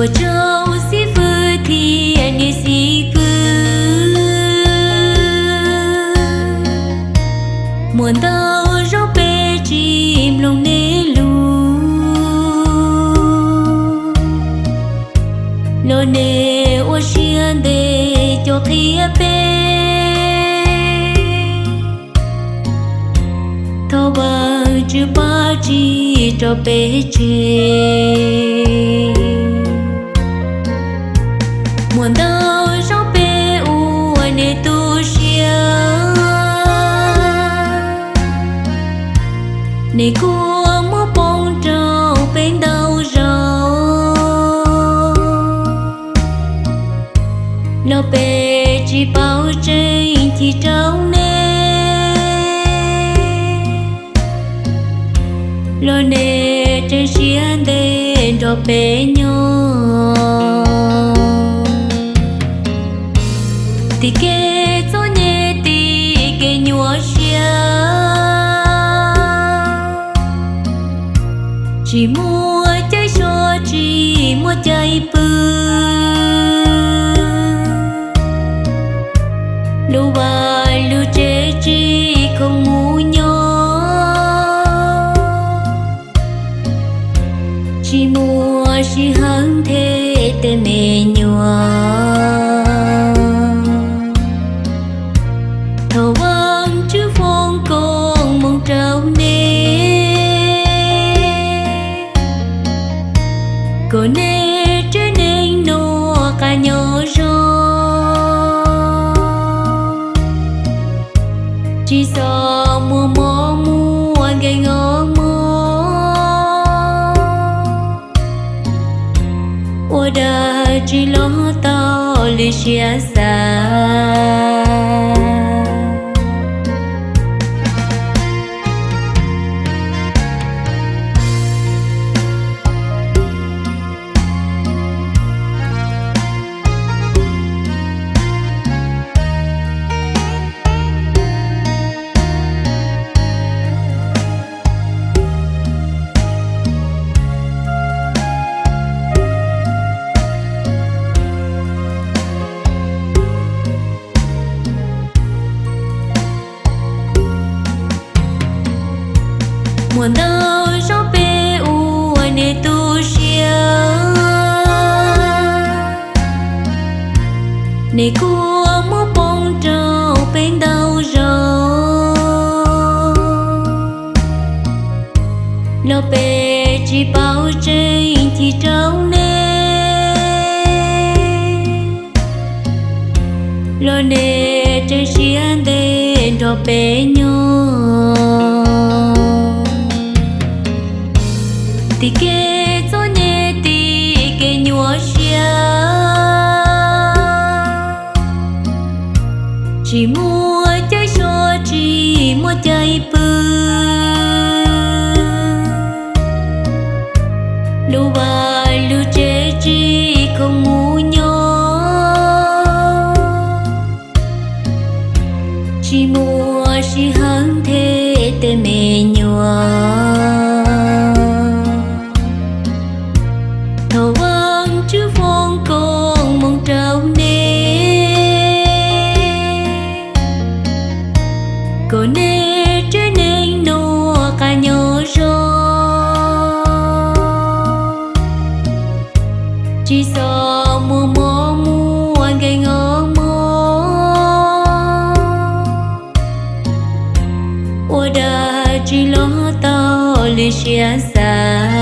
我就是不天的西歌，muốn đâu gió bể chìm lòng nê lu, lo nê ô xiên để cho kia bể, thâu bằng chữ ba chỉ cho bể chê. Muốn đâu gió bể u nê tu xiên, nê cua mua bông trâu bên đầu rau, lo bể chỉ bao trên thì trâu nê, lo nê trên xiên đen cho bể nhau. Thì kê cho nhẹ thì kê nhua xia, chỉ mua trái số chỉ mua trái bự, lưu bài lưu chế chỉ không ngu nhỏ, chỉ mua chỉ hăng thế tên mẹ nhua. Thầu vang chữ phong con mong trao nê, cô nê trên nên nô cả nhỏ rô, chỉ sợ mùa mò mua gây ngó mò, ô đà chỉ lo tao lì xia xa. Muốn đâu gió bể u nê tu xiên, nê cua mua bông trâu bên đầu rau, lo bể chỉ bao trên thì trâu nê, lo nê trên xiên đen cho bể nhau. Thì kê cho nhẹ thì kê nhua xia, chỉ mua trái số chỉ mua trái bự, lưu bài lưu chế chỉ không ngu nhỏ, chỉ mua chỉ hăng thế tên mẹ nhua. Thầu vang chữ phong con mong trao nê, cô nê trên nên nô cả nhỏ rô, chỉ sợ mùa mò mua gây ngó mò, ô đà chỉ lo tao lì xia xa.